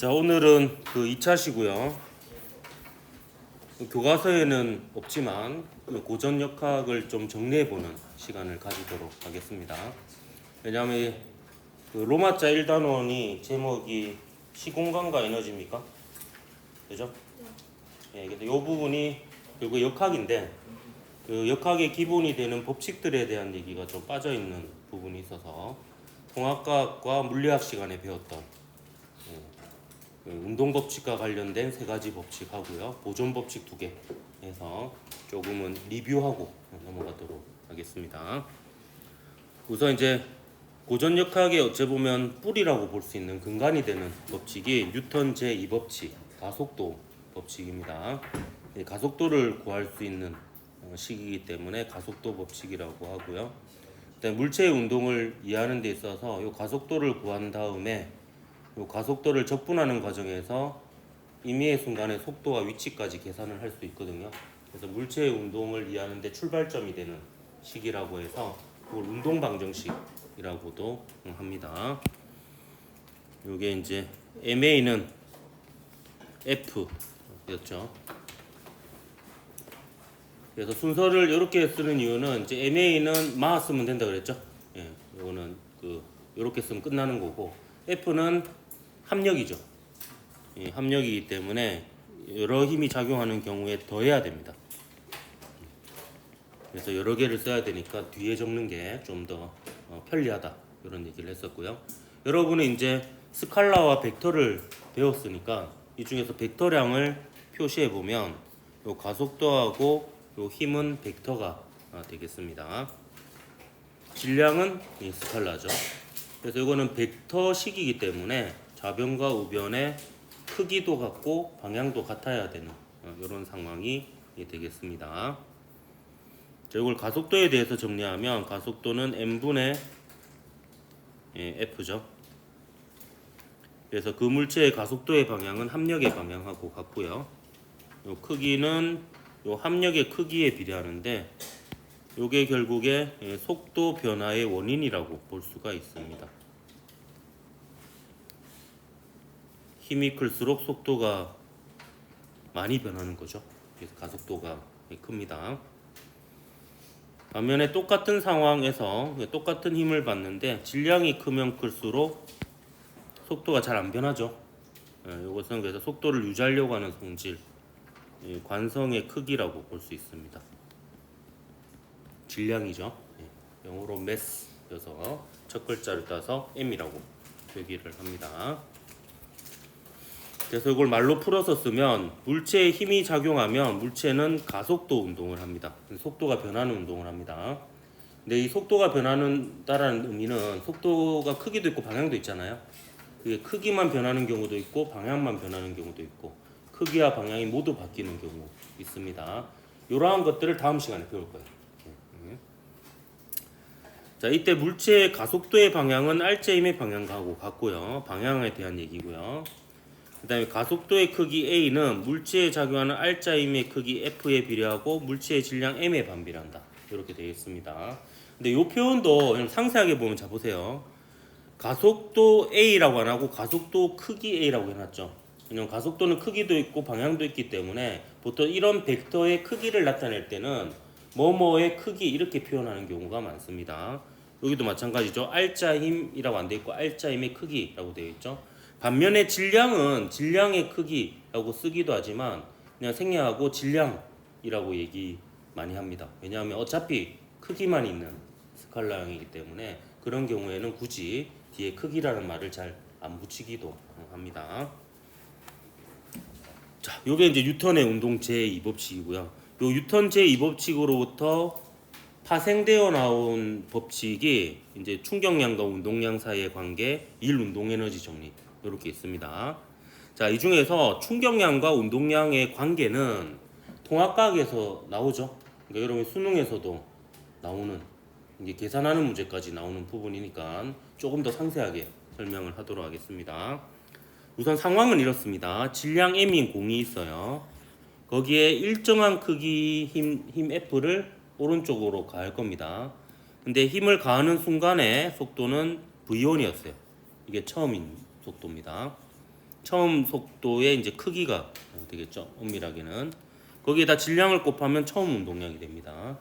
자, 오늘은 그 2차시고요. 교과서에는 없지만 고전 역학을 좀 정리해보는 시간을 가지도록 하겠습니다. 왜냐하면 그 로마자 1단원이 제목이 시공간과 에너지입니까? 그죠? 예, 그래서 이 부분이 결국 역학인데 그 역학의 기본이 되는 법칙들에 대한 얘기가 좀 빠져있는 부분이 있어서 통합과학과 물리학 시간에 배웠던 운동 법칙과 관련된 세 가지 법칙 하고요. 보존 법칙 2개 해서 조금은 리뷰하고 넘어가도록 하겠습니다. 우선 이제 고전 역학의 어찌 보면 뿌리라고 볼 수 있는 근간이 되는 법칙이 뉴턴 제2법칙, 가속도 법칙입니다. 가속도를 구할 수 있는 식이기 때문에 가속도 법칙이라고 하고요. 일단 물체의 운동을 이해하는 데 있어서 이 가속도를 구한 다음에 이 가속도를 적분하는 과정에서 임의의 순간의 속도와 위치까지 계산을 할 수 있거든요. 그래서 물체의 운동을 이해하는 데 출발점이 되는 식이라고 해서 그걸 운동 방정식이라고도 합니다. 이게 이제 MA는 F였죠. 그래서 순서를 이렇게 쓰는 이유는 이제 MA는 마 쓰면 된다 그랬죠. 예, 이거는 이렇게 쓰면 끝나는 거고 F는 합력이죠. 예, 합력이기 때문에 여러 힘이 작용하는 경우에 더해야 됩니다. 그래서 여러 개를 써야 되니까 뒤에 적는 게 좀 더 편리하다 이런 얘기를 했었고요. 여러분은 이제 스칼라와 벡터를 배웠으니까 이 중에서 벡터량을 표시해 보면 요 가속도하고 요 힘은 벡터가 되겠습니다. 질량은 이 스칼라죠. 그래서 이거는 벡터식이기 때문에 좌변과 우변의 크기도 같고 방향도 같아야 되는 이런 상황이 되겠습니다. 자, 이걸 가속도에 대해서 정리하면 가속도는 m분의 F죠. 그래서 그 물체의 가속도의 방향은 합력의 방향하고 같고요. 요 크기는 요 합력의 크기에 비례하는데 요게 결국에 속도 변화의 원인이라고 볼 수가 있습니다. 힘이 클수록 속도가 많이 변하는 거죠. 그래서 가속도가 큽니다. 반면에 똑같은 상황에서 똑같은 힘을 받는데 질량이 크면 클수록 속도가 잘 안 변하죠. 이것은 그래서 속도를 유지하려고 하는 성질, 관성의 크기라고 볼 수 있습니다. 질량이죠. 영어로 mass여서 첫 글자를 따서 m이라고 표기를 합니다. 그래서 이걸 말로 풀어서 쓰면 물체에 힘이 작용하면 물체는 가속도 운동을 합니다. 속도가 변하는 운동을 합니다. 근데 이 속도가 변하는다라는 의미는 속도가 크기도 있고 방향도 있잖아요. 그게 크기만 변하는 경우도 있고 방향만 변하는 경우도 있고 크기와 방향이 모두 바뀌는 경우 있습니다. 이러한 것들을 다음 시간에 배울 거예요. 자, 이때 물체의 가속도의 방향은 알짜 힘의 방향하고 같고요. 방향에 대한 얘기고요. 그 다음에 가속도의 크기 A는 물체에 작용하는 알짜 힘의 크기 F에 비례하고 물체의 질량 M에 반비례한다. 이렇게 되겠습니다. 근데 이 표현도 상세하게 보면 자 보세요. 가속도 A라고 안 하고 가속도 크기 A라고 해놨죠. 왜냐면 가속도는 크기도 있고 방향도 있기 때문에 보통 이런 벡터의 크기를 나타낼 때는 뭐뭐의 크기 이렇게 표현하는 경우가 많습니다. 여기도 마찬가지죠. 알짜 힘이라고 안 돼 있고 알짜 힘의 크기라고 되어 있죠. 반면에 질량은 질량의 크기라고 쓰기도 하지만 그냥 생략하고 질량이라고 얘기 많이 합니다. 왜냐하면 어차피 크기만 있는 스칼라형이기 때문에 그런 경우에는 굳이 뒤에 크기라는 말을 잘 안 붙이기도 합니다. 자, 요게 이제 뉴턴의 운동 제2법칙이고요. 요 뉴턴 제2법칙으로부터 파생되어 나온 법칙이 이제 충격량과 운동량 사이의 관계, 일 운동 에너지 정리 이렇게 있습니다. 자, 이 중에서 충격량과 운동량의 관계는 통합과학에서 나오죠. 그러니까 여러분 수능에서도 나오는 이게 계산하는 문제까지 나오는 부분이니까 조금 더 상세하게 설명을 하도록 하겠습니다. 우선 상황은 이렇습니다. 질량 M인 공이 있어요. 거기에 일정한 크기 힘 F를 오른쪽으로 가할 겁니다. 근데 힘을 가하는 순간에 속도는 V1이었어요. 이게 처음인 속도입니다. 처음 속도의 이제 크기가 되겠죠. 엄밀하게는 거기에다 질량을 곱하면 처음 운동량이 됩니다.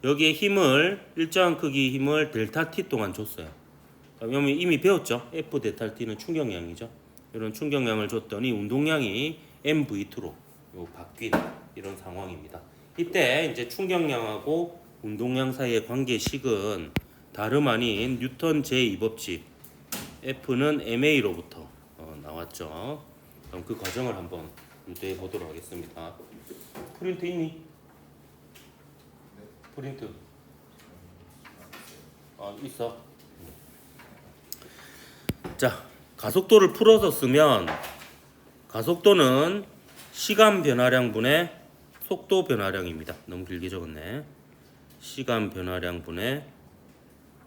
여기에 힘을 일정한 크기 힘을 델타 t 동안 줬어요. 그러면 이미 배웠죠. F 델타 t는 충격량이죠. 이런 충격량을 줬더니 운동량이 mv2로 바뀐 이런 상황입니다. 이때 이제 충격량하고 운동량 사이의 관계식은 다름 아닌 뉴턴 제2법칙 F는 ma로부터 나왔죠. 그럼 그 과정을 한번 유도해 보도록 하겠습니다. 프린트 있니? 프린트 있어. 자, 가속도를 풀어서 쓰면 가속도는 시간 변화량 분의 속도 변화량입니다. 너무 길게 적었네. 시간 변화량 분의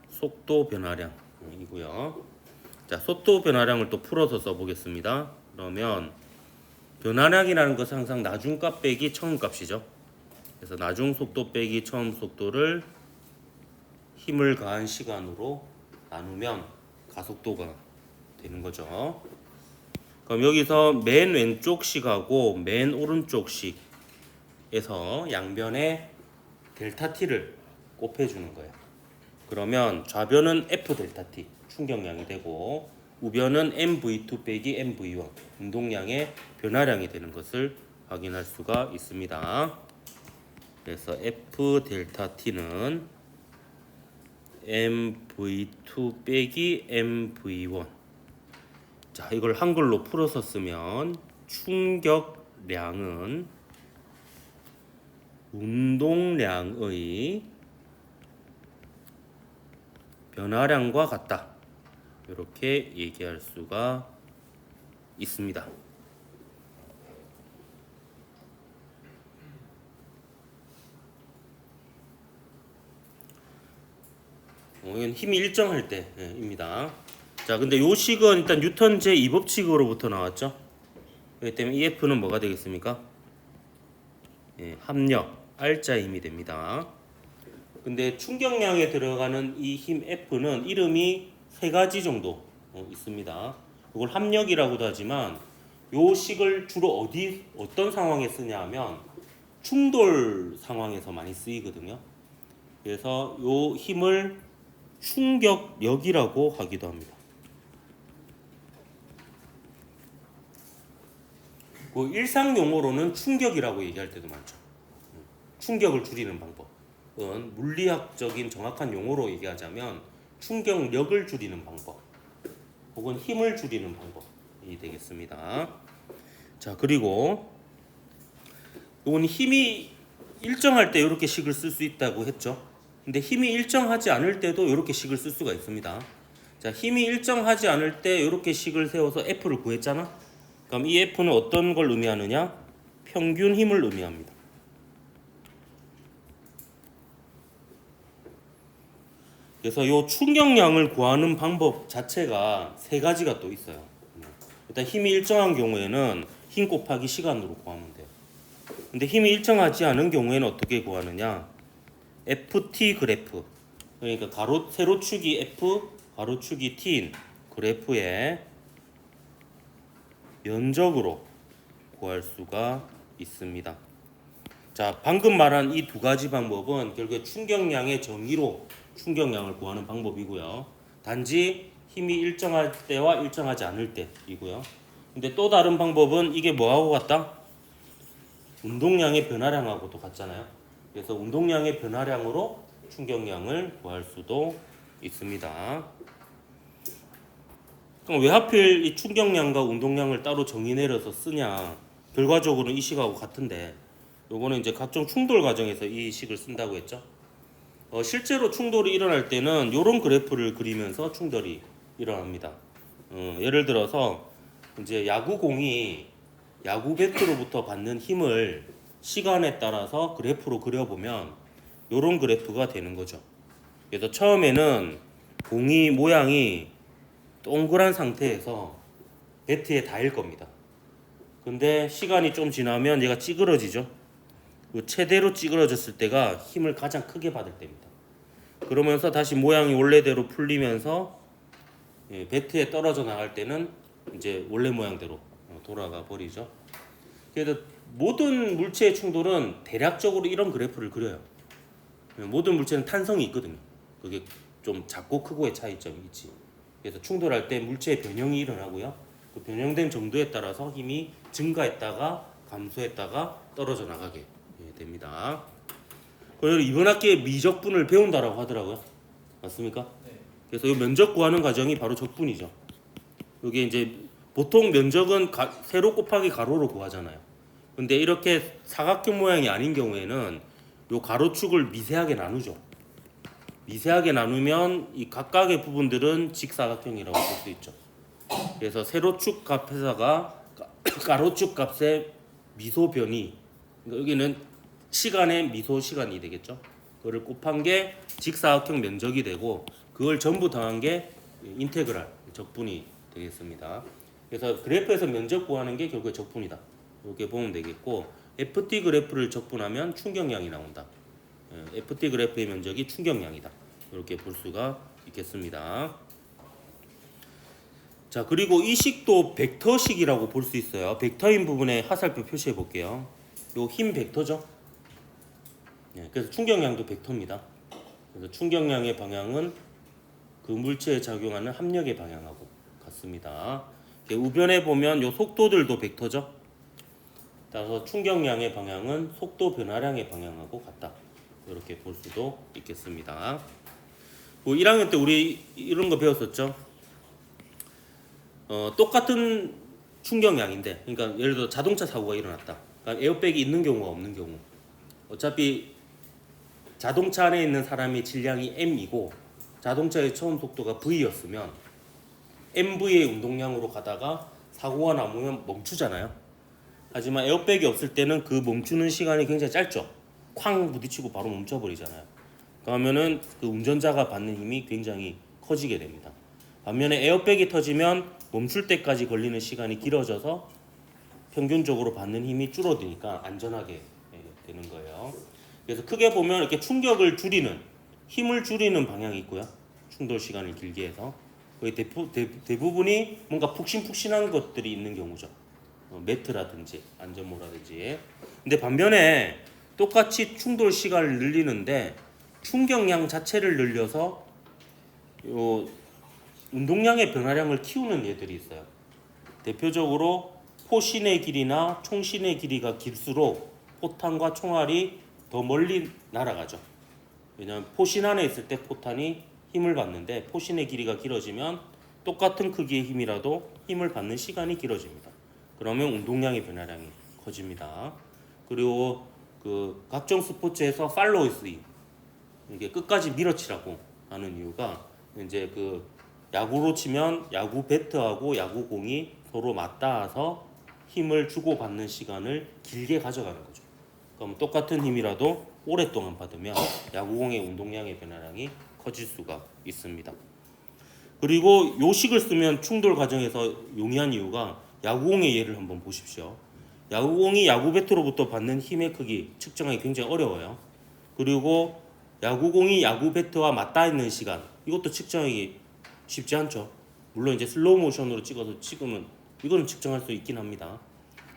속도 변화량이고요. 자, 속도 변화량을 또 풀어서 써보겠습니다. 그러면 변화량이라는 것은 항상 나중값 빼기 처음값이죠. 그래서 나중 속도 빼기 처음 속도를 힘을 가한 시간으로 나누면 가속도가 되는 거죠. 그럼 여기서 맨 왼쪽 식하고 맨 오른쪽 식에서 양변에 델타 t를 곱해주는 거예요. 그러면 좌변은 F 델타 t 충격량이 되고 우변은 mv2 빼기 mv1 운동량의 변화량이 되는 것을 확인할 수가 있습니다. 그래서 F 델타 t는 mv2 빼기 mv1. 자, 이걸 한글로 풀어서 쓰면 충격량은 운동량의 변화량과 같다. 이렇게 얘기할 수가 있습니다. 이건 힘이 일정할 때입니다. 자, 근데 요 식은 일단 뉴턴 제2법칙으로부터 나왔죠. 그렇기 때문에 EF는 뭐가 되겠습니까? 합력, R자 힘이 됩니다. 근데 충격량에 들어가는 이 힘 F는 이름이 세 가지 정도 있습니다. 이걸 합력이라고도 하지만 요 식을 주로 어떤 상황에 쓰냐 하면 충돌 상황에서 많이 쓰이거든요. 그래서 요 힘을 충격력이라고 하기도 합니다. 그 일상 용어로는 충격이라고 얘기할 때도 많죠. 충격을 줄이는 방법은 물리학적인 정확한 용어로 얘기하자면 충격력을 줄이는 방법 혹은 힘을 줄이는 방법이 되겠습니다. 자, 그리고 이건 힘이 일정할 때 이렇게 식을 쓸 수 있다고 했죠. 근데 힘이 일정하지 않을 때도 이렇게 식을 쓸 수가 있습니다. 자, 힘이 일정하지 않을 때 이렇게 식을 세워서 F를 구했잖아. 그럼 이 F는 어떤 걸 의미하느냐? 평균 힘을 의미합니다. 그래서 이 충격량을 구하는 방법 자체가 세 가지가 또 있어요. 일단 힘이 일정한 경우에는 힘 곱하기 시간으로 구하면 돼요. 근데 힘이 일정하지 않은 경우에는 어떻게 구하느냐? FT 그래프, 그러니까 세로축이 F, 가로축이 T인 그래프의 면적으로 구할 수가 있습니다. 자, 방금 말한 이 두 가지 방법은 결국에 충격량의 정의로 충격량을 구하는 방법이고요. 단지 힘이 일정할 때와 일정하지 않을 때이고요. 근데 또 다른 방법은 이게 뭐하고 같다? 운동량의 변화량하고도 같잖아요. 그래서 운동량의 변화량으로 충격량을 구할 수도 있습니다. 그럼 왜 하필 이 충격량과 운동량을 따로 정의 내려서 쓰냐? 결과적으로는 이 식하고 같은데 요거는 이제 각종 충돌 과정에서 이 식을 쓴다고 했죠. 실제로 충돌이 일어날 때는 이런 그래프를 그리면서 충돌이 일어납니다. 예를 들어서 이제 야구공이 야구 배트로부터 받는 힘을 시간에 따라서 그래프로 그려보면 이런 그래프가 되는 거죠. 그래서 처음에는 공이 모양이 동그란 상태에서 배트에 닿을 겁니다. 근데 시간이 좀 지나면 얘가 찌그러지죠. 최대로 찌그러졌을 때가 힘을 가장 크게 받을 때입니다. 그러면서 다시 모양이 원래대로 풀리면서 배트에 떨어져 나갈 때는 이제 원래 모양대로 돌아가 버리죠. 그래서 모든 물체의 충돌은 대략적으로 이런 그래프를 그려요. 모든 물체는 탄성이 있거든요. 그게 좀 작고 크고의 차이점이 있지. 그래서 충돌할 때 물체의 변형이 일어나고요. 그 변형된 정도에 따라서 힘이 증가했다가 감소했다가 떨어져 나가게 됩니다. 그리고 이번 학기에 미적분을 배운다라고 하더라고요. 맞습니까? 네. 그래서 이 면적 구하는 과정이 바로 적분이죠. 이게 이제 보통 면적은 세로 곱하기 가로로 구하잖아요. 근데 이렇게 사각형 모양이 아닌 경우에는 요 가로축을 미세하게 나누죠. 미세하게 나누면 이 각각의 부분들은 직사각형이라고 볼 수 있죠. 그래서 세로축 값에다가 가로축 값의 미소 변이, 그러니까 여기는 시간의 미소 시간이 되겠죠. 그거를 곱한 게 직사각형 면적이 되고 그걸 전부 더한 게 인테그랄 적분이 되겠습니다. 그래서 그래프에서 면적 구하는 게 결국에 적분이다. 이렇게 보면 되겠고 FT 그래프를 적분하면 충격량이 나온다. FT 그래프의 면적이 충격량이다. 이렇게 볼 수가 있겠습니다. 자, 그리고 이 식도 벡터식이라고 볼 수 있어요. 벡터인 부분에 화살표 표시해 볼게요. 요 힘 벡터죠. 그래서 충격량도 벡터입니다. 그래서 충격량의 방향은 그 물체에 작용하는 합력의 방향하고 같습니다. 우변에 보면 요 속도들도 벡터죠. 따라서 충격량의 방향은 속도 변화량의 방향하고 같다. 이렇게 볼 수도 있겠습니다. 1학년 때 우리 이런 거 배웠었죠. 똑같은 충격량인데, 그러니까 예를 들어 자동차 사고가 일어났다. 그러니까 에어백이 있는 경우가 없는 경우. 어차피 자동차 안에 있는 사람의 질량이 m이고 자동차의 처음 속도가 v였으면 mv의 운동량으로 가다가 사고가 나면 멈추잖아요. 하지만 에어백이 없을 때는 그 멈추는 시간이 굉장히 짧죠. 쾅 부딪히고 바로 멈춰버리잖아요. 그러면은 그 운전자가 받는 힘이 굉장히 커지게 됩니다. 반면에 에어백이 터지면 멈출 때까지 걸리는 시간이 길어져서 평균적으로 받는 힘이 줄어드니까 안전하게 되는 거예요. 그래서 크게 보면 이렇게 충격을 줄이는, 힘을 줄이는 방향이 있고요. 충돌 시간을 길게 해서 거의 대부분이 뭔가 푹신푹신한 것들이 있는 경우죠. 매트라든지 안전모라든지. 근데 반면에 똑같이 충돌 시간을 늘리는데 충격량 자체를 늘려서 요 운동량의 변화량을 키우는 예들이 있어요. 대표적으로 포신의 길이나 총신의 길이가 길수록 포탄과 총알이 더 멀리 날아가죠. 왜냐하면 포신 안에 있을 때 포탄이 힘을 받는데 포신의 길이가 길어지면 똑같은 크기의 힘이라도 힘을 받는 시간이 길어집니다. 그러면 운동량의 변화량이 커집니다. 그리고 그 각종 스포츠에서 팔로우 스윙, 이게 끝까지 밀어치라고 하는 이유가 이제 그 야구로 치면 야구 배트하고 야구 공이 서로 맞닿아서 힘을 주고받는 시간을 길게 가져가는 거죠. 그럼 똑같은 힘이라도 오랫동안 받으면 야구공의 운동량의 변화량이 커질 수가 있습니다. 그리고 요식을 쓰면 충돌 과정에서 용이한 이유가 야구공의 예를 한번 보십시오. 야구공이 야구 배트로부터 받는 힘의 크기 측정하기 굉장히 어려워요. 그리고 야구공이 야구 배트와 맞닿아 있는 시간, 이것도 측정하기 쉽지 않죠. 물론 이제 슬로우 모션으로 찍으면 이거는 측정할 수 있긴 합니다.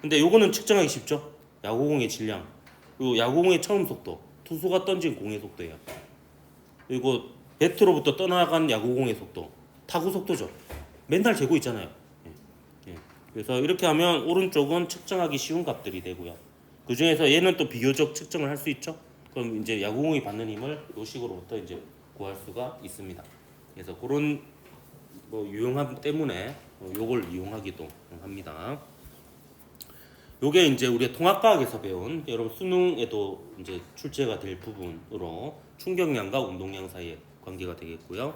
근데 요거는 측정하기 쉽죠. 야구공의 질량, 그리고 야구공의 처음 속도, 투수가 던진 공의 속도예요. 그리고 배트로부터 떠나간 야구공의 속도, 타구 속도죠. 맨날 재고 있잖아요. 그래서 이렇게 하면 오른쪽은 측정하기 쉬운 값들이 되고요. 그 중에서 얘는 또 비교적 측정을 할 수 있죠. 그럼 이제 야구공이 받는 힘을 요 식으로부터 이제 구할 수가 있습니다. 그래서 그런 유용함 때문에 요걸 이용하기도 합니다. 요게 이제 우리가 통합과학에서 배운, 여러분 수능에도 이제 출제가 될 부분으로 충격량과 운동량 사이의 관계가 되겠고요.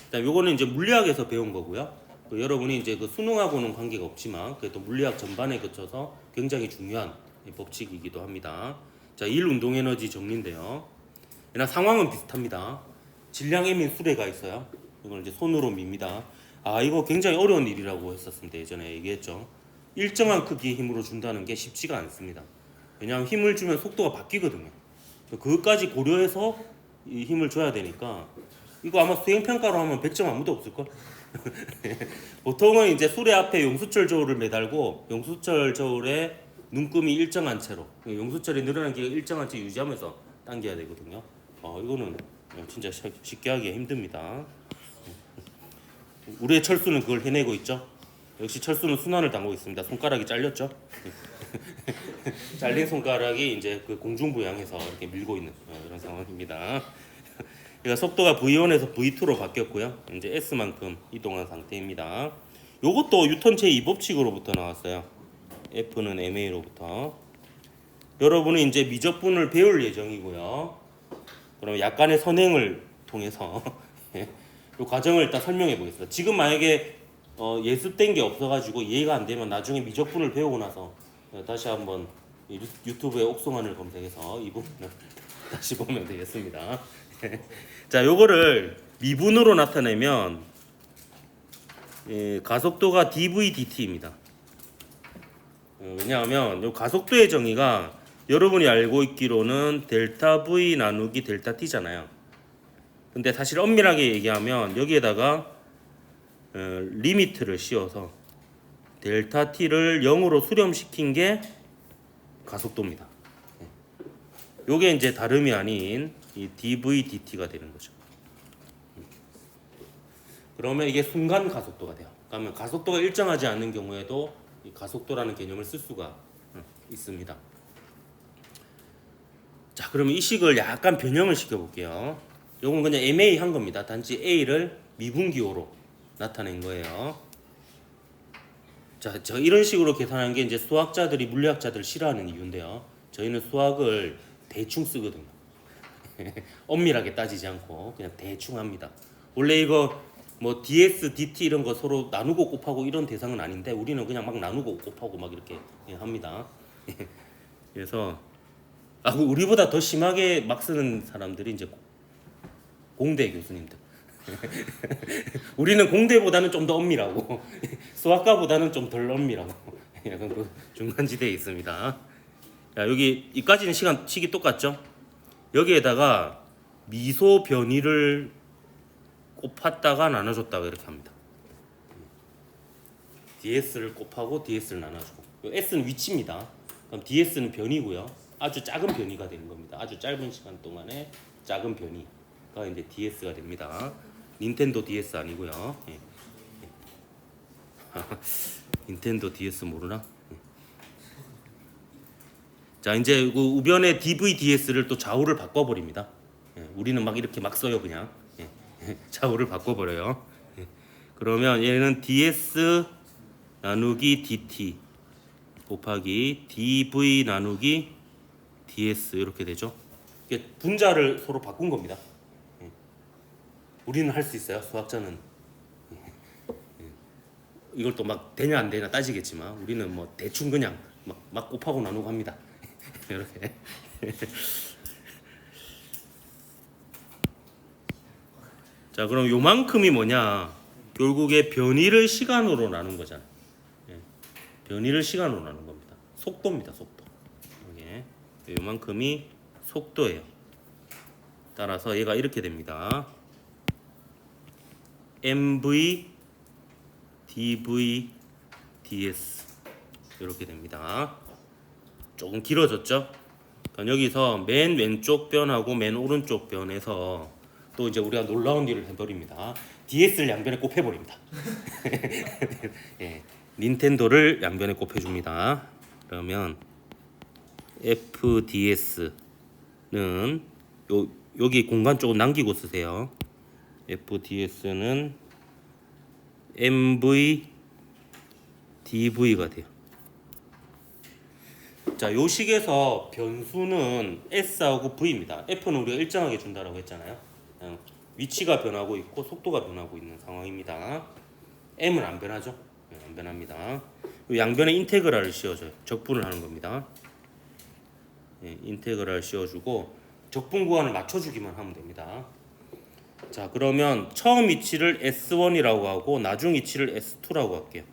그다음 요거는 이제 물리학에서 배운 거고요. 여러분이 이제 그 수능하고는 관계가 없지만 그래도 물리학 전반에 거쳐서 굉장히 중요한 법칙이기도 합니다. 자, 1 운동 에너지 정리인데요. 얘나 상황은 비슷합니다. 질량 M인 수레가 있어요. 이걸 이제 손으로 밉니다. 이거 굉장히 어려운 일이라고 했었습니다. 예전에 얘기했죠. 일정한 크기의 힘으로 준다는 게 쉽지가 않습니다. 왜냐하면 힘을 주면 속도가 바뀌거든요. 그것까지 고려해서 이 힘을 줘야 되니까 이거 아마 수행평가로 하면 100점 아무도 없을걸? 보통은 이제 수레 앞에 용수철 저울을 매달고 용수철 저울에 눈금이 일정한 채로 용수철이 늘어난 기가 일정한 채 유지하면서 당겨야 되거든요. 이거는 진짜 쉽게 하기가 힘듭니다. 우리의 철수는 그걸 해내고 있죠. 역시 철수는 순환을 당하고 있습니다. 손가락이 잘렸죠. 잘린 손가락이 이제 그 공중부양해서 이렇게 밀고 있는 이런 상황입니다. 그러니까 속도가 V1에서 V2로 바뀌었고요. 이제 S만큼 이동한 상태입니다. 요것도 뉴턴 제2법칙으로부터 나왔어요. F는 ma로부터. 여러분은 이제 미적분을 배울 예정이고요. 그럼 약간의 선행을 통해서 이 과정을 일단 설명해 보겠습니다. 지금 만약에 예습된 게 없어가지고 이해가 안 되면 나중에 미적분을 배우고 나서 다시 한번 유튜브에 옥송환을 검색해서 이 부분을 다시 보면 되겠습니다. 자, 요거를 미분으로 나타내면 가속도가 dv dt입니다. 왜냐하면 요 가속도의 정의가 여러분이 알고 있기로는 델타 v 나누기 델타 t잖아요. 근데 사실 엄밀하게 얘기하면 여기에다가 리미트를 씌워서 델타 t를 0으로 수렴시킨 게 가속도입니다. 요게 이제 다름이 아닌 이 dv dt가 되는 거죠. 그러면 이게 순간 가속도가 돼요. 그러면 가속도가 일정하지 않는 경우에도 이 가속도라는 개념을 쓸 수가 있습니다. 자, 그러면 이 식을 약간 변형을 시켜볼게요. 요건 그냥 MA 한 겁니다. 단지 A를 미분기호로 나타낸 거예요. 자, 저 이런 식으로 계산하는 게 이제 수학자들이 물리학자들 싫어하는 이유인데요. 저희는 수학을 대충 쓰거든요. 엄밀하게 따지지 않고 그냥 대충 합니다. 원래 이거 뭐 ds, dt 이런 거 서로 나누고 곱하고 이런 대상은 아닌데 우리는 그냥 막 나누고 곱하고 막 이렇게 합니다. 그래서 우리보다 더 심하게 막 쓰는 사람들이 이제 공대 교수님들. 우리는 공대보다는 좀 더 엄밀하고 수학과보다는 좀 덜 엄밀하고 약간 그 중간지대에 있습니다. 자, 여기 이까지는 식이 똑같죠? 여기에다가 미소 변이를 곱했다가 나눠줬다가 이렇게 합니다. ds를 곱하고 ds를 나눠주고 s는 위치입니다. 그럼 ds는 변이고요. 아주 작은 변이가 되는 겁니다. 아주 짧은 시간 동안에 작은 변이가 이제 ds가 됩니다. 닌텐도 DS 아니고요. 닌텐도 DS 모르나? 자, 이제 그 우변의 dv ds를 또 좌우를 바꿔버립니다. 우리는 막 이렇게 막 써요 그냥. 좌우를 바꿔버려요. 그러면 얘는 ds 나누기 dt 곱하기 dv 나누기 ds 이렇게 되죠. 이게 분자를 서로 바꾼 겁니다. 우리는 할 수 있어요. 수학자는 이걸 또 막 되냐 안 되냐 따지겠지만 우리는 뭐 대충 그냥 막 곱하고 나누고 합니다. 이렇게. 자, 그럼 요만큼이 뭐냐? 결국에 변이를 시간으로 나눈 거잖아. 변이를 시간으로 나눈 겁니다. 속도입니다. 속도. 이게 요만큼이 속도예요. 따라서 얘가 이렇게 됩니다. mv dv ds 이렇게 됩니다. 조금 길어졌죠? 그러니까 여기서 맨 왼쪽 변하고 맨 오른쪽 변에서 또 이제 우리가 놀라운 일을 해버립니다. DS를 양변에 곱해버립니다. 닌텐도를 양변에 곱해줍니다. 그러면 FDS는 여기 공간 조금 남기고 쓰세요. FDS는 MV DV가 돼요. 자, 요 식에서 변수는 S하고 V입니다. F는 우리가 일정하게 준다라고 했잖아요. 위치가 변하고 있고 속도가 변하고 있는 상황입니다. M은 안 변하죠? 안 변합니다. 양변에 인테그랄을 씌워줘요. 적분을 하는 겁니다. 인테그랄 씌워주고 적분 구간을 맞춰주기만 하면 됩니다. 자, 그러면 처음 위치를 S1이라고 하고 나중 위치를 S2라고 할게요.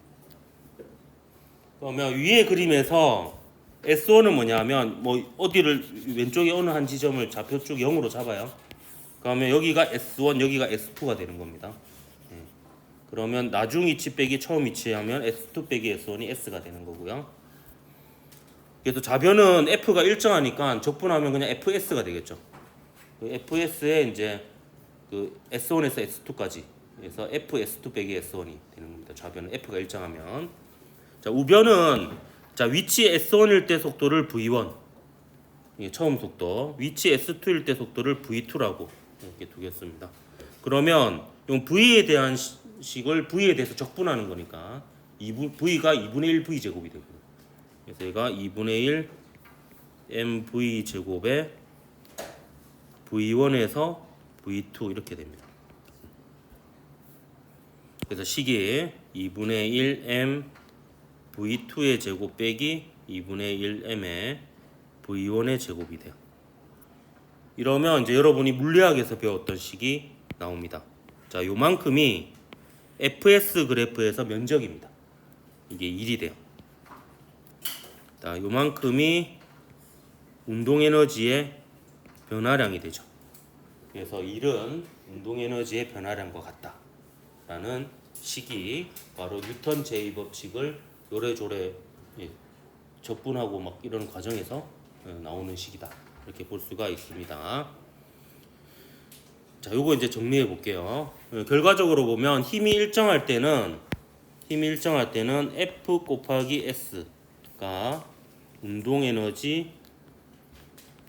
그러면 위에 그림에서 S1은 뭐냐면 뭐 어디를 왼쪽에 어느 한 지점을 좌표 쭉 0으로 잡아요. 그러면 여기가 S1, 여기가 S2가 되는 겁니다. 그러면 나중 위치 빼기 처음 위치하면 S2 빼기 S1이 S가 되는 거고요. 그래서 좌변은 F가 일정하니까 적분하면 그냥 FS가 되겠죠. 그 FS에 이제 그 S1에서 S2까지 그래서 FS2 빼기 S1이 되는 겁니다. 좌변은 F가 일정하면. 자, 우변은 자, 위치 S1일 때 속도를 V1. 이게 처음 속도. 위치 S2일 때 속도를 V2라고 이렇게 두겠습니다. 그러면 이 V에 대한 식을 V에 대해서 적분하는 거니까 V가 2분의 1 V 제곱이 되고요. 그래서 얘가 2분의 1 mv 제곱에 v1에서 v2 이렇게 됩니다. 그래서 식이 2분의 1 m v2의 제곱 빼기 2분의 1 m의 v1의 제곱이 돼요. 이러면 이제 여러분이 물리학에서 배웠던 식이 나옵니다. 자, 요만큼이 fs 그래프에서 면적입니다. 이게 1이 돼요. 자, 요만큼이 운동에너지의 변화량이 되죠. 그래서 1은 운동에너지의 변화량과 같다 라는 식이 바로 뉴턴 제2법칙을 요래조래 적분하고 막 이런 과정에서 나오는 식이다 이렇게 볼 수가 있습니다. 자, 요거 이제 정리해 볼게요. 결과적으로 보면 힘이 일정할 때는 F 곱하기 S가 운동에너지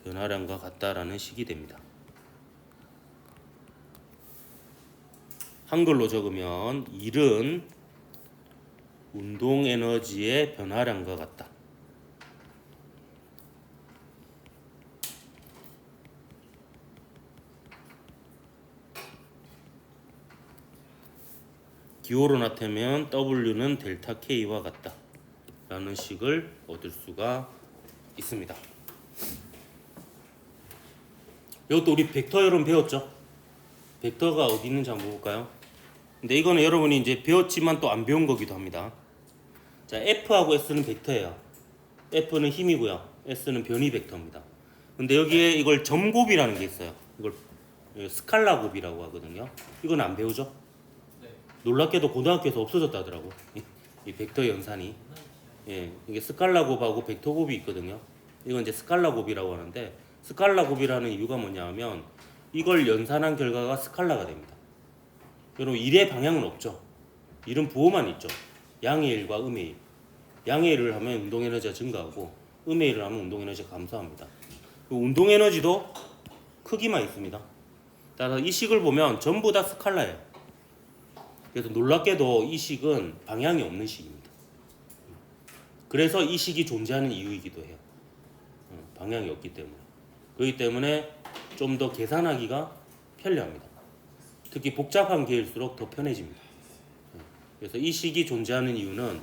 변화량과 같다라는 식이 됩니다. 한글로 적으면 1은 운동에너지의 변화량과 같다. 기호로 나타내면 W는 델타 K와 같다 라는 식을 얻을 수가 있습니다. 이것도 우리 벡터 여러분 배웠죠? 벡터가 어디 있는지 한번 볼까요? 근데 이거는 여러분이 이제 배웠지만 또 안 배운 거기도 합니다. 자, F하고 S는 벡터예요. F는 힘이고요. S는 변이 벡터입니다. 근데 여기에 이걸 점곱이라는 게 있어요. 이걸 스칼라 곱이라고 하거든요. 이건 안 배우죠? 네. 놀랍게도 고등학교에서 없어졌다 하더라고. 이 벡터 연산이. 예, 이게 스칼라 곱하고 벡터 곱이 있거든요. 이건 이제 스칼라 곱이라고 하는데 스칼라 곱이라는 이유가 뭐냐면 이걸 연산한 결과가 스칼라가 됩니다. 여러분 1의 방향은 없죠. 1은 부호만 있죠. 양의 1과 음의 1. 양의 1을 하면 운동에너지가 증가하고 음의 1을 하면 운동에너지가 감소합니다. 운동에너지도 크기만 있습니다. 따라서 이 식을 보면 전부 다 스칼라예요. 그래서 놀랍게도 이 식은 방향이 없는 식입니다. 그래서 이 식이 존재하는 이유이기도 해요. 방향이 없기 때문에. 그렇기 때문에 좀 더 계산하기가 편리합니다. 특히 복잡한 계일수록 더 편해집니다. 그래서 이 식이 존재하는 이유는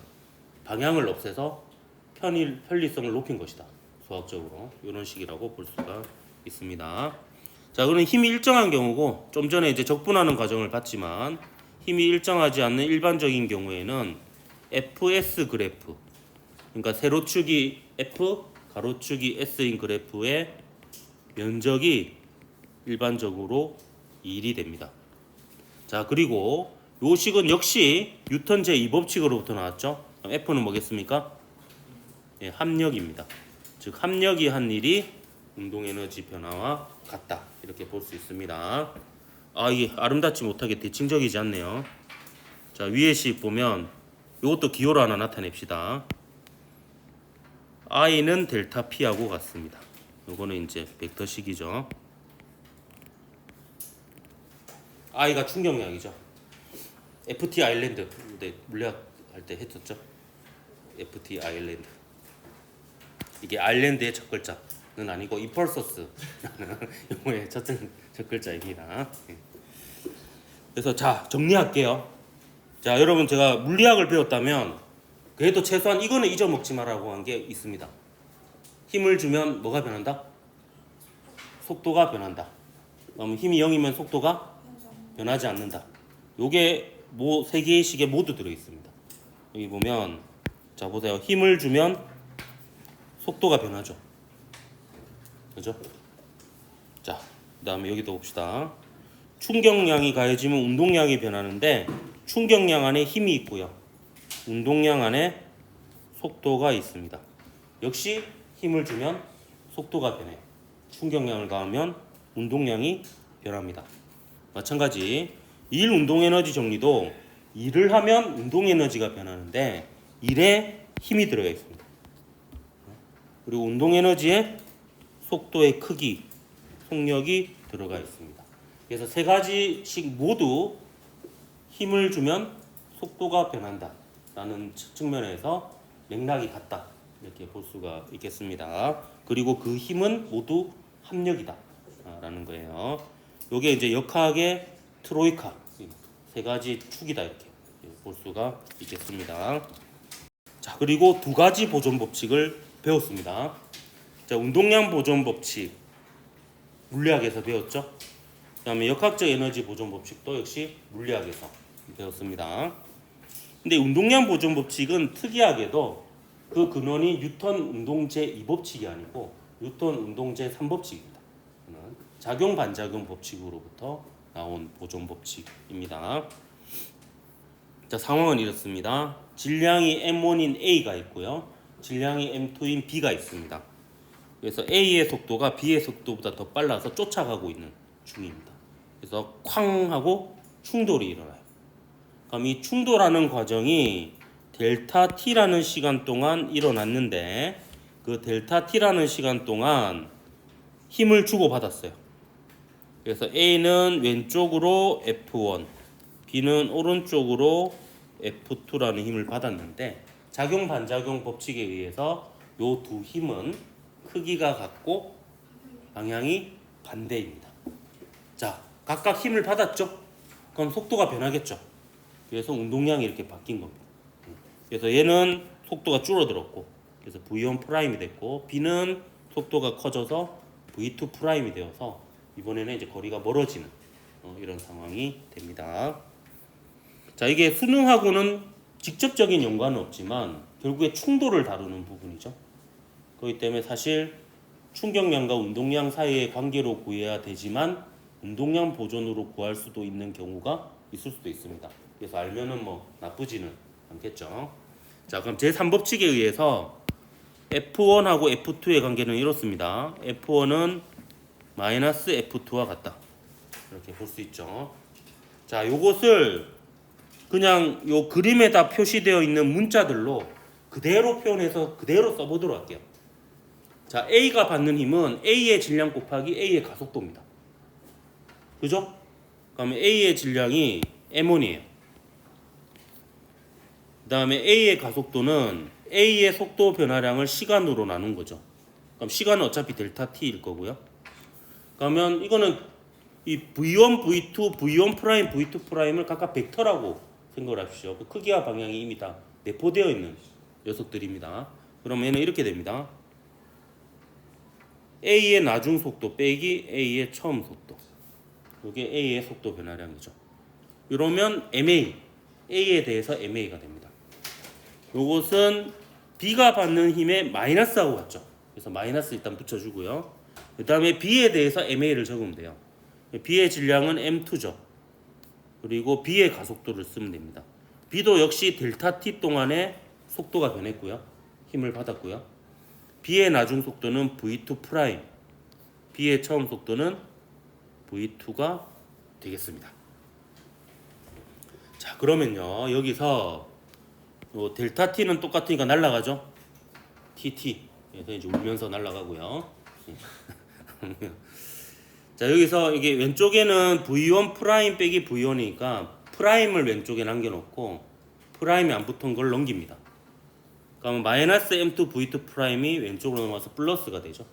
방향을 없애서 편리성을 높인 것이다. 수학적으로 이런 식이라고 볼 수가 있습니다. 자, 그럼 힘이 일정한 경우고 좀 전에 이제 적분하는 과정을 봤지만 힘이 일정하지 않는 일반적인 경우에는 FS 그래프, 그러니까 세로축이 F, 가로축이 S인 그래프의 면적이 일반적으로 1이 됩니다. 자, 그리고 요 식은 역시 뉴턴 제2법칙으로부터 나왔죠. F는 뭐겠습니까? 예, 합력입니다. 즉 합력이 한 일이 운동에너지 변화와 같다 이렇게 볼 수 있습니다. 아, 이게 아름답지 못하게 대칭적이지 않네요. 자, 위에 식 보면 이것도 기호로 하나 나타냅시다. I는 델타 P하고 같습니다. 요거는 이제 벡터식이죠. I가 충격량이죠. FT 아일랜드, 근데 물리학 할 때 했었죠. FT 아일랜드. 이게 아일랜드의 첫 글자는 아니고 임펄서스라는 용어의 첫 글자입니다. 그래서 자, 정리할게요. 자, 여러분 제가 물리학을 배웠다면 그래도 최소한 이거는 잊어먹지 말라고 한 게 있습니다. 힘을 주면 뭐가 변한다? 속도가 변한다. 그러면 힘이 0이면 속도가 변하지 않는다. 요게 뭐 세 개의 식에 모두 들어 있습니다. 여기 보면 자, 보세요. 힘을 주면 속도가 변하죠. 그죠? 자, 그다음에 여기도 봅시다. 충격량이 가해지면 운동량이 변하는데 충격량 안에 힘이 있고요. 운동량 안에 속도가 있습니다. 역시 힘을 주면 속도가 변해요. 충격량을 가하면 운동량이 변합니다. 마찬가지 일 운동 에너지 정리도 일을 하면 운동 에너지가 변하는데 일에 힘이 들어가 있습니다. 그리고 운동 에너지에 속도의 크기, 속력이 들어가 있습니다. 그래서 세 가지씩 모두 힘을 주면 속도가 변한다 라는 측면에서 맥락이 같다 이렇게 볼 수가 있겠습니다. 그리고 그 힘은 모두 합력이다 라는 거예요. 요게 이제 역학의 트로이카 세 가지 축이다 이렇게 볼 수가 있겠습니다. 자, 그리고 두 가지 보존 법칙을 배웠습니다. 자, 운동량 보존 법칙 물리학에서 배웠죠. 그다음에 역학적 에너지 보존 법칙도 역시 물리학에서 배웠습니다. 근데 운동량 보존 법칙은 특이하게도 그 근원이 뉴턴 운동 제2법칙이 아니고 뉴턴 운동 제3법칙입니다. 작용 반작용 법칙으로부터 나온 보존 법칙입니다. 자, 상황은 이렇습니다. 질량이 m1인 A가 있고요. 질량이 m2인 B가 있습니다. 그래서 A의 속도가 B의 속도보다 더 빨라서 쫓아가고 있는 중입니다. 그래서 쾅 하고 충돌이 일어나요. 그럼 이 충돌하는 과정이 델타 T라는 시간 동안 일어났는데 그 델타 T라는 시간 동안 힘을 주고받았어요. 그래서 A는 왼쪽으로 F1, B는 오른쪽으로 F2라는 힘을 받았는데 작용 반작용 법칙에 의해서 요 두 힘은 크기가 같고 방향이 반대입니다. 자, 각각 힘을 받았죠? 그럼 속도가 변하겠죠? 그래서 운동량이 이렇게 바뀐 겁니다. 그래서 얘는 속도가 줄어들었고 그래서 V1 프라임이 됐고 B는 속도가 커져서 V2 프라임이 되어서 이번에는 이제 거리가 멀어지는 이런 상황이 됩니다. 자, 이게 수능하고는 직접적인 연관은 없지만 결국에 충돌을 다루는 부분이죠. 그렇기 때문에 사실 충격량과 운동량 사이의 관계로 구해야 되지만 운동량 보존으로 구할 수도 있는 경우가 있을 수도 있습니다. 그래서 알면은 뭐 나쁘지는 않겠죠. 자, 그럼 제3법칙에 의해서 F1하고 F2의 관계는 이렇습니다. F1은 마이너스 F2와 같다. 이렇게 볼 수 있죠. 자, 요것을 그냥 요 그림에다 표시되어 있는 문자들로 그대로 표현해서 그대로 써보도록 할게요. 자, A가 받는 힘은 A의 질량 곱하기 A의 가속도입니다. 그죠? 그러면 A의 질량이 m1이에요. 그 다음에 A의 가속도는 A의 속도 변화량을 시간으로 나눈 거죠. 그럼 시간은 어차피 델타 T일 거고요. 그러면 이거는 이 V1, V2, V1 프라임, V2 프라임을 각각 벡터라고 생각을 하십시오. 그 크기와 방향이 이미 다 내포되어 있는 녀석들입니다. 그러면 얘는 이렇게 됩니다. A의 나중 속도 빼기 A의 처음 속도. 이게 A의 속도 변화량이죠. 이러면 MA, A에 대해서 MA가 됩니다. 요것은 B가 받는 힘의 마이너스하고 같죠. 그래서 마이너스 일단 붙여주고요. 그 다음에 B에 대해서 MA를 적으면 돼요. B의 질량은 M2죠. 그리고 B의 가속도를 쓰면 됩니다. B도 역시 델타 T 동안에 속도가 변했고요. 힘을 받았고요. B의 나중 속도는 V2 프라임, B의 처음 속도는 V2가 되겠습니다. 자, 그러면요 여기서 델타 T는 똑같으니까 날아가죠. TT 그래서 이제 울면서 날아가고요. 자, 여기서 이게 왼쪽에는 V1 프라임 빼기 V1이니까 프라임을 왼쪽에 남겨놓고 프라임이 안 붙은 걸 넘깁니다. 그러면 마이너스 M2 V2 프라임이 왼쪽으로 넘어가서 플러스가 되죠.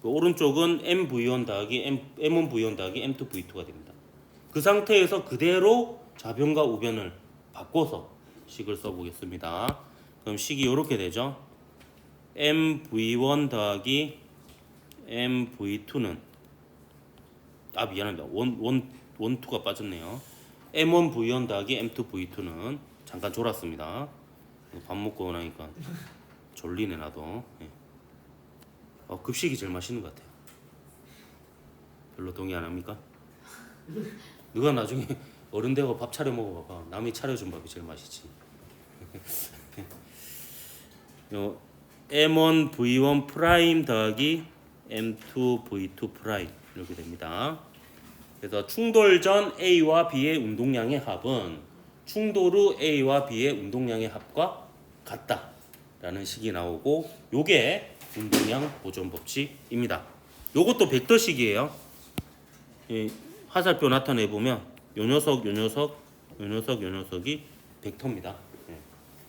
그 오른쪽은 MV1 더하기 M1 V1 더하기 M2 V2가 됩니다. 그 상태에서 그대로 좌변과 우변을 바꿔서 식을 써보겠습니다. 그럼 식이 이렇게 되죠. MV1 더하기 MV2는 미안합니다. 원투가 빠졌네요. M1 V1 더하기 M2 V2는 잠깐 졸았습니다. 밥 먹고 나니까 졸리네 나도. 급식이 제일 맛있는 것 같아요. 별로 동의 안 합니까? 누가 나중에 어른 되고 밥 차려 먹어봐봐. 남이 차려준 밥이 제일 맛있지. 요 M1 V1 프라임 더하기 M2 V2 프라임 이렇게 됩니다. 그래서 충돌 전 A와 B의 운동량의 합은 충돌 후 A와 B의 운동량의 합과 같다라는 식이 나오고, 요게 운동량 보존 법칙입니다. 요것도 벡터식이에요. 이 화살표 나타내 보면 요 녀석, 요 녀석, 요 녀석, 요 녀석이 벡터입니다.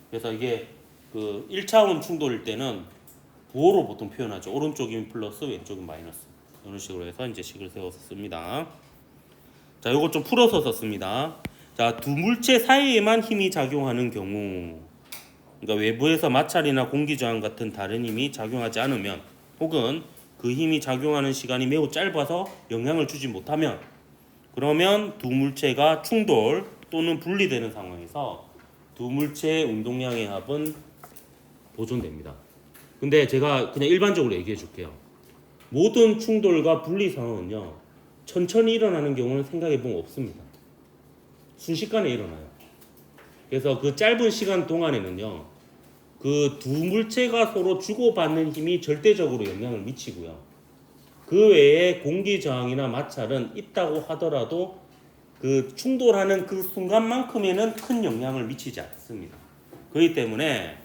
그래서 이게 그 1차원 충돌일 때는 부호로 보통 표현하죠. 오른쪽이면 플러스, 왼쪽이면 마이너스. 이런 식으로 해서 이제 식을 세워서 씁니다. 자, 요거 좀 풀어서 썼습니다. 자, 두 물체 사이에만 힘이 작용하는 경우, 그러니까 외부에서 마찰이나 공기 저항 같은 다른 힘이 작용하지 않으면, 혹은 그 힘이 작용하는 시간이 매우 짧아서 영향을 주지 못하면, 그러면 두 물체가 충돌 또는 분리되는 상황에서 두 물체의 운동량의 합은 보존됩니다. 근데 제가 그냥 일반적으로 얘기해 줄게요. 모든 충돌과 분리 상황은요, 천천히 일어나는 경우는 생각해 보면 없습니다. 순식간에 일어나요. 그래서 그 짧은 시간 동안에는요, 그 두 물체가 서로 주고받는 힘이 절대적으로 영향을 미치고요. 그 외에 공기 저항이나 마찰은 있다고 하더라도 그 충돌하는 그 순간만큼에는 큰 영향을 미치지 않습니다. 그렇기 때문에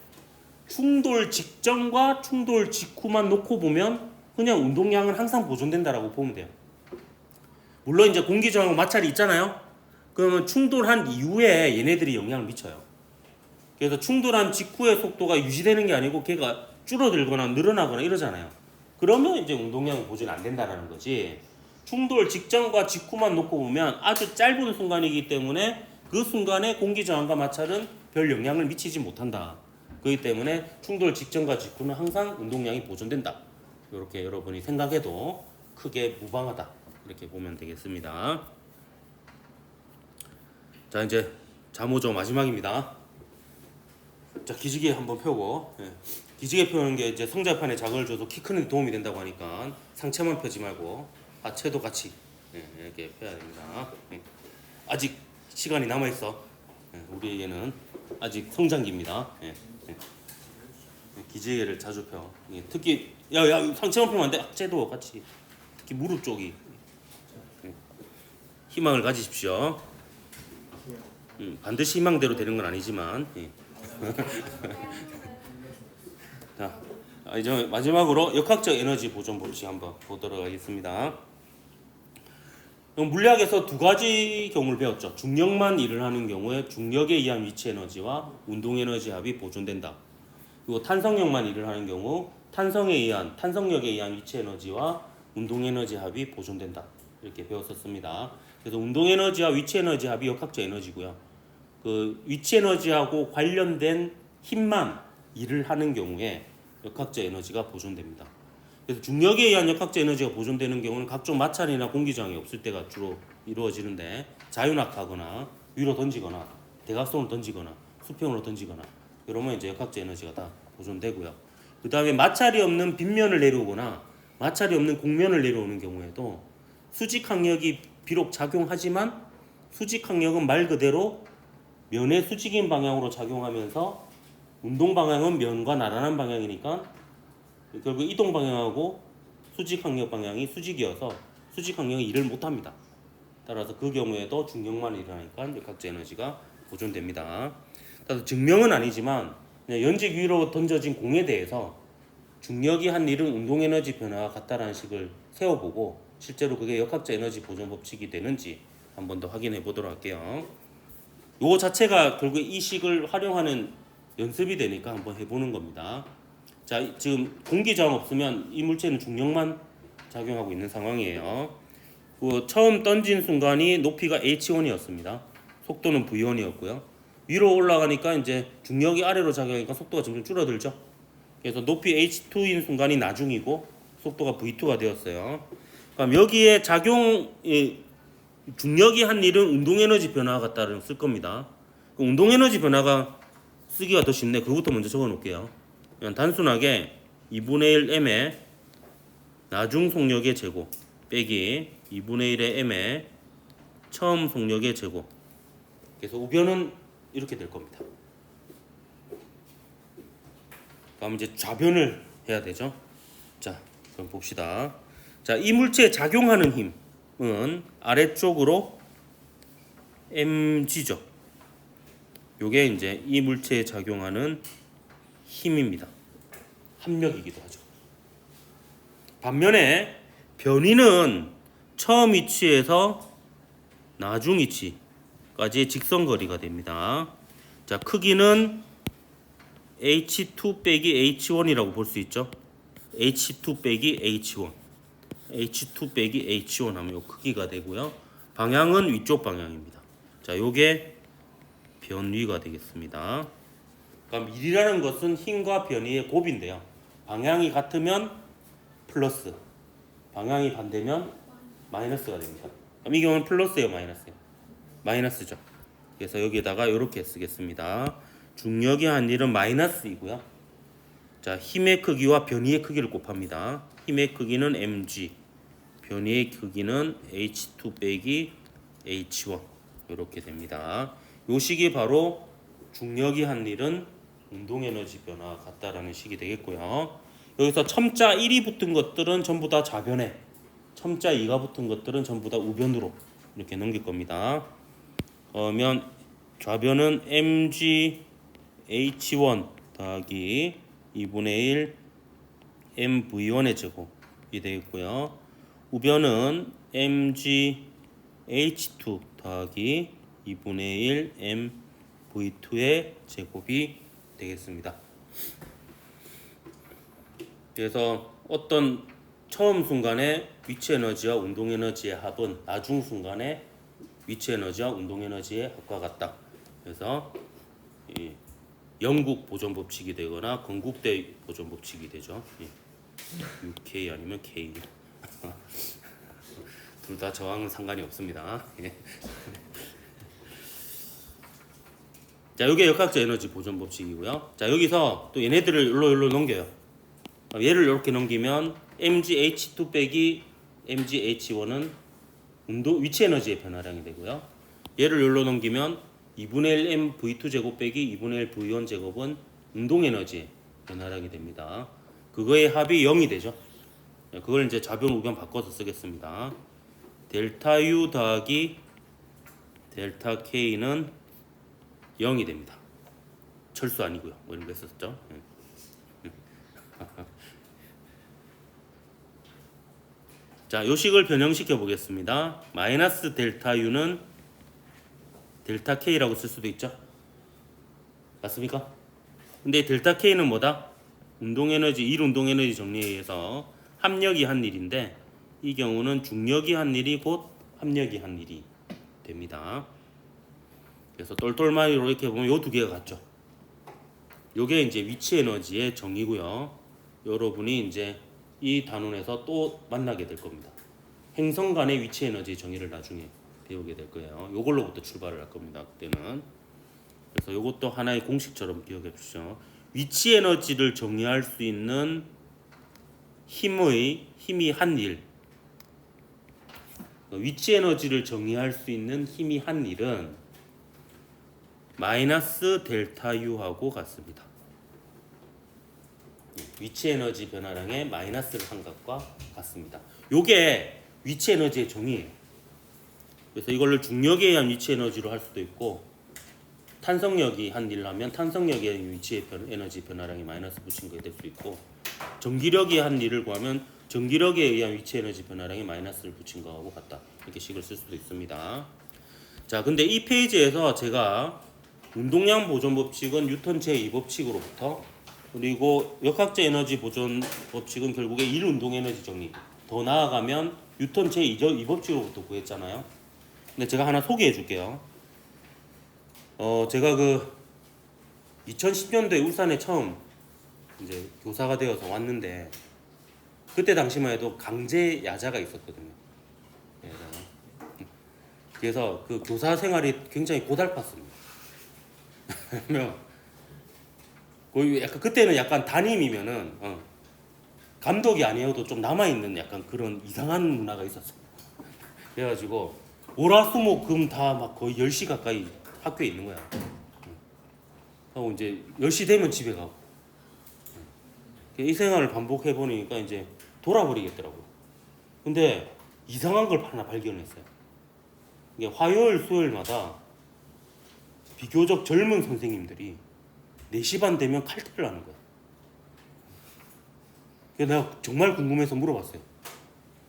충돌 직전과 충돌 직후만 놓고 보면 그냥 운동량은 항상 보존된다라고 보면 돼요. 물론 이제 공기 저항과 마찰이 있잖아요. 그러면 충돌한 이후에 얘네들이 영향을 미쳐요. 그래서 충돌한 직후의 속도가 유지되는 게 아니고 걔가 줄어들거나 늘어나거나 이러잖아요. 그러면 이제 운동량은 보존 안 된다라는 거지. 충돌 직전과 직후만 놓고 보면 아주 짧은 순간이기 때문에 그 순간에 공기 저항과 마찰은 별 영향을 미치지 못한다. 그렇기 때문에 충돌 직전과 직후는 항상 운동량이 보존된다. 이렇게 여러분이 생각해도 크게 무방하다. 이렇게 보면 되겠습니다. 자, 이제 자모조 마지막입니다. 자, 기지개 한번 펴고, 기지개 펴는 게 이제 성장판에 자극을 줘서 키 크는 데 도움이 된다고 하니까 상체만 펴지 말고 하체도 같이 이렇게 펴야 됩니다. 아직 시간이 남아 있어. 우리에게는 아직 성장기입니다. 기지개를 자주 펴. 특히 야 상체만 펴면 안 돼. 하체도 같이. 특히 무릎 쪽이. 희망을 가지십시오. 반드시 희망대로 되는 건 아니지만. 자, 이제 마지막으로 역학적 에너지 보존 법칙 한번 보도록 하겠습니다. 물리학에서 두 가지 경우를 배웠죠. 중력만 일을 하는 경우에 중력에 의한 위치 에너지와 운동 에너지 합이 보존된다. 그리고 탄성력만 일을 하는 경우 탄성력에 의한 위치 에너지와 운동 에너지 합이 보존된다. 이렇게 배웠었습니다. 그래서 운동 에너지와 위치 에너지 합이 역학적 에너지고요. 그 위치 에너지하고 관련된 힘만 일을 하는 경우에 역학적 에너지가 보존됩니다. 그래서 중력에 의한 역학적 에너지가 보존되는 경우는 각종 마찰이나 공기 저항이 없을 때가 주로 이루어지는데, 자유낙하거나 위로 던지거나 대각선으로 던지거나 수평으로 던지거나 이러면 이제 역학적 에너지가 다 보존되고요. 그 다음에 마찰이 없는 빗면을 내려오거나 마찰이 없는 곡면을 내려오는 경우에도 수직 항력이 비록 작용하지만 수직 항력은 말 그대로 면의 수직인 방향으로 작용하면서 운동 방향은 면과 나란한 방향이니까 결국 이동 방향하고 수직 항력 방향이 수직이어서 수직 항력이 일을 못합니다. 따라서 그 경우에도 중력만 일어나니까 역학적 에너지가 보존됩니다. 따라서 증명은 아니지만 그냥 연직 위로 던져진 공에 대해서 중력이 한 일은 운동 에너지 변화와 같다라는 식을 세워보고 실제로 그게 역학적 에너지 보존 법칙이 되는지 한 번 더 확인해 보도록 할게요. 요 자체가 결국 이 식을 활용하는 연습이 되니까 한번 해보는 겁니다. 자, 지금 공기 저항 없으면 이 물체는 중력만 작용하고 있는 상황이에요. 그 처음 던진 순간이 높이가 h1이었습니다. 속도는 v1이었고요. 위로 올라가니까 이제 중력이 아래로 작용하니까 속도가 점점 줄어들죠. 그래서 높이 h2인 순간이 나중이고 속도가 v2가 되었어요. 그럼 여기에 중력이 한 일은 운동 에너지 변화와 같다를 쓸 겁니다. 운동 에너지 변화가 쓰기가 더 쉽네. 그것부터 먼저 적어 놓을게요. 그냥 단순하게 2분의 1 m의 나중 속력의 제곱 빼기 2분의 1의 m의 처음 속력의 제곱 그래서 우변은 이렇게 될 겁니다. 그럼 이제 좌변을 해야 되죠. 자, 그럼 봅시다. 자, 이 물체에 작용하는 힘은 아래쪽으로 mg죠. 요게 이제 이 물체에 작용하는 힘입니다. 합력이기도 하죠. 반면에 변위는 처음 위치에서 나중 위치까지의 직선거리가 됩니다. 자, 크기는 H2 빼기 H1이라고 볼 수 있죠. H2 빼기 H1, H2 빼기 H1 하면 요 크기가 되고요. 방향은 위쪽 방향입니다. 자, 요게 변위가 되겠습니다. 그럼 밀이라는 것은 힘과 변위의 곱인데요. 방향이 같으면 플러스, 방향이 반대면 마이너스가 됩니다. 그럼 이 경우는 플러스예요, 마이너스예요? 마이너스죠. 그래서 여기에다가 이렇게 쓰겠습니다. 중력의 한일은 마이너스이고요. 자, 힘의 크기와 변위의 크기를 곱합니다. 힘의 크기는 mg, 변위의 크기는 h2 빼기 h1 이렇게 됩니다. 요 식이 바로 중력의 한일은 운동에너지 변화와 같다라는 식이 되겠고요. 여기서 첨자 1이 붙은 것들은 전부 다 좌변에, 첨자 2가 붙은 것들은 전부 다 우변으로 이렇게 넘길 겁니다. 그러면 좌변은 mg h1 더하기 2분의 1 mv1의 제곱이 되겠고요. 우변은 mg h2 더하기 2분의 1 mv2의 제곱이 되겠습니다. 그래서 어떤 처음 순간에 위치 에너지와 운동 에너지의 합은 나중 순간에 위치 에너지와 운동 에너지의 합과 같다. 그래서 이 영국 보존 법칙이 되거나 건국대 보존 법칙이 되죠. UK 아니면 K. 둘 다 저항은 상관이 없습니다. 자, 이게 역학적 에너지 보존 법칙이고요. 자, 여기서 또 얘네들을 일로 넘겨요. 얘를 이렇게 넘기면 mgh2 빼기 mgh1은 위치 에너지의 변화량이 되고요. 얘를 여기로 넘기면 2분의 1 mv2 제곱 빼기 2분의 1 v1 제곱은 운동 에너지의 변화량이 됩니다. 그거의 합이 0이 되죠. 그걸 이제 좌변 우변 바꿔서 쓰겠습니다. 델타 U 더하기 델타 K는 0이 됩니다. 철수 아니고요. 뭐 이런 거 했었죠. 자, 요 식을 변형시켜 보겠습니다. 마이너스 델타 U는 델타 K라고 쓸 수도 있죠. 맞습니까? 근데 델타 K는 뭐다? 운동에너지, 일 운동에너지 정리에 의해서 합력이 한 일인데 이 경우는 중력이 한 일이 곧 합력이 한 일이 됩니다. 그래서 똘똘마이로 이렇게 보면 요 두 개가 같죠. 요게 이제 위치 에너지의 정의고요. 여러분이 이제 이 단원에서 또 만나게 될 겁니다. 행성 간의 위치 에너지 정의를 나중에 배우게 될 거예요. 요걸로부터 출발을 할 겁니다. 그때는. 그래서 요것도 하나의 공식처럼 기억해 주시죠. 위치 에너지를 정의할 수 있는 힘이 한 일. 위치 에너지를 정의할 수 있는 힘이 한 일은 마이너스 델타 U하고 같습니다. 위치 에너지 변화량의 마이너스를 한 것과 같습니다. 요게 위치 에너지의 정의예요. 그래서 이걸로 중력에 의한 위치 에너지로 할 수도 있고 탄성력이 한 일을 하면 탄성력에 의한 위치 에너지 변화량이 마이너스 붙인 거에 될 수 있고 전기력이 한 일을 구하면 전기력에 의한 위치 에너지 변화량이 마이너스를 붙인 거하고 같다. 이렇게 식을 쓸 수도 있습니다. 자, 근데 이 페이지에서 제가 운동량 보존 법칙은 뉴턴 제2법칙으로부터 그리고 역학적 에너지 보존 법칙은 결국에 일 운동 에너지 정리. 더 나아가면 뉴턴 제2법칙으로부터 구했잖아요. 근데 제가 하나 소개해 줄게요. 제가 그 2010년도에 울산에 처음 이제 교사가 되어서 왔는데 그때 당시만 해도 강제 야자가 있었거든요. 그래서 그 교사 생활이 굉장히 고달팠습니다. 약간 그때는 약간 담임이면은 감독이 아니어도 좀 남아 있는 약간 그런 이상한 문화가 있었어요. 그래가지고 월화수목금 다 막 거의 10시 가까이 학교에 있는 거야. 하고 이제 10시 되면 집에 가고. 이 생활을 반복해 보니까 이제 돌아버리겠더라고요. 근데 이상한 걸 하나 발견했어요. 이게 화요일, 수요일마다 비교적 젊은 선생님들이 4시 반 되면 칼퇴를 하는 거야. 그래서 내가 정말 궁금해서 물어봤어요.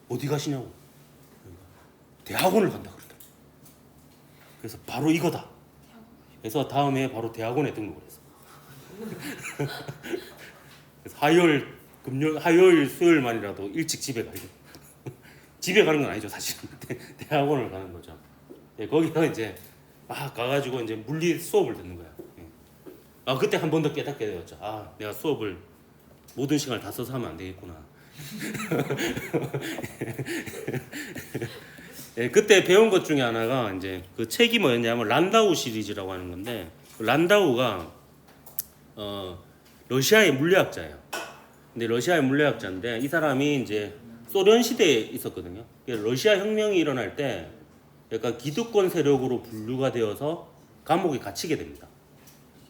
어디 가시냐고. 대학원을 간다 그러더라고요. 그래서 바로 이거다. 그래서 다음에 바로 대학원에 등록을 했어. 그래서 화요일, 수요일만이라도 일찍 집에 가야죠. 집에 가는 건 아니죠, 사실은. 대학원을 가는 거죠. 예, 거기서 이제 가가지고 이제 물리 수업을 듣는 거야. 예. 그때 한 번 더 깨닫게 되었죠. 내가 수업을 모든 시간을 다 써서 하면 안 되겠구나. 예, 그때 배운 것 중에 하나가 이제 그 책이 뭐였냐면 란다우 시리즈라고 하는 건데, 란다우가 러시아의 물리학자예요. 근데 러시아의 물리학자인데 이 사람이 이제 소련 시대에 있었거든요. 러시아 혁명이 일어날 때 약간 기득권 세력으로 분류가 되어서 감옥에 갇히게 됩니다.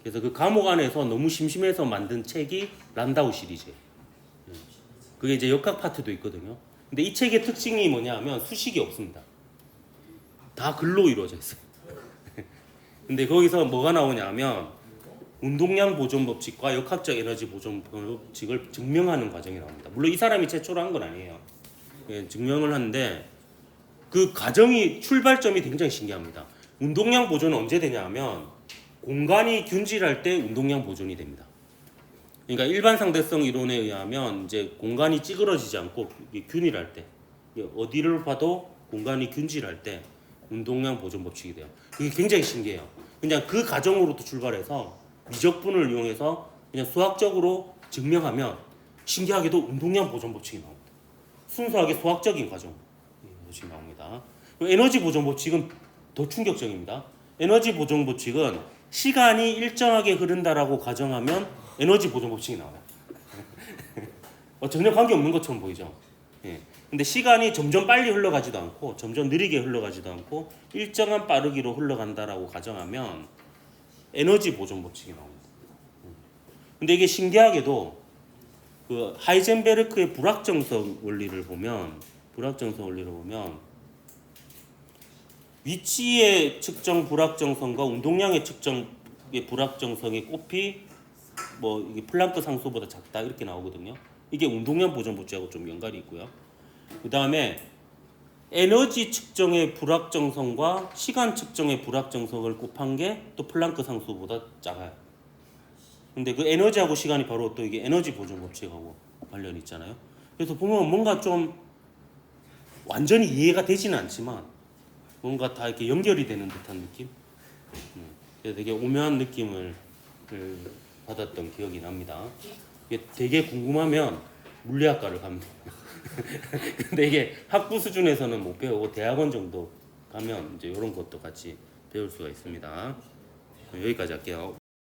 그래서 그 감옥 안에서 너무 심심해서 만든 책이 란다우 시리즈예요. 그게 이제 역학 파트도 있거든요. 근데 이 책의 특징이 뭐냐면 수식이 없습니다. 다 글로 이루어져 있어요. 근데 거기서 뭐가 나오냐면 운동량 보존 법칙과 역학적 에너지 보존 법칙을 증명하는 과정이 나옵니다. 물론 이 사람이 최초로 한 건 아니에요. 예, 증명을 하는데 그 과정이 출발점이 굉장히 신기합니다. 운동량 보존은 언제 되냐면 공간이 균질할 때 운동량 보존이 됩니다. 그러니까 일반 상대성 이론에 의하면 이제 공간이 찌그러지지 않고 균일할 때, 어디를 봐도 공간이 균질할 때 운동량 보존 법칙이 돼요. 이게 굉장히 신기해요. 그냥 그 과정으로부터 출발해서 미적분을 이용해서 그냥 수학적으로 증명하면 신기하게도 운동량 보존 법칙이 나옵니다. 순수하게 수학적인 과정 법칙이 나옵니다. 에너지 보존 법칙은 더 충격적입니다. 에너지 보존 법칙은 시간이 일정하게 흐른다라고 가정하면 에너지 보존 법칙이 나와요. 전혀 관계 없는 것처럼 보이죠. 예. 근데 시간이 점점 빨리 흘러가지도 않고 점점 느리게 흘러가지도 않고 일정한 빠르기로 흘러간다라고 가정하면 에너지 보존 법칙이 나옵니다. 근데 이게 신기하게도 그 하이젠베르크의 불확정성 원리를 보면 위치의 측정 불확정성과 운동량의 측정의 불확정성의 곱이 이게 플랑크 상수보다 작다 이렇게 나오거든요. 이게 운동량 보존 법칙하고 좀 연관이 있고요. 그 다음에 에너지 측정의 불확정성과 시간 측정의 불확정성을 곱한 게 또 플랑크 상수보다 작아요. 근데 그 에너지하고 시간이 바로 또 이게 에너지 보존 법칙하고 관련이 있잖아요. 그래서 보면 뭔가 좀 완전히 이해가 되지는 않지만 뭔가 다 이렇게 연결이 되는 듯한 느낌? 그래서 되게 오묘한 느낌을 받았던 기억이 납니다. 이게 되게 궁금하면 물리학과를 가면 돼요. 근데 이게 학부 수준에서는 못 배우고 대학원 정도 가면 이제 이런 것도 같이 배울 수가 있습니다. 여기까지 할게요.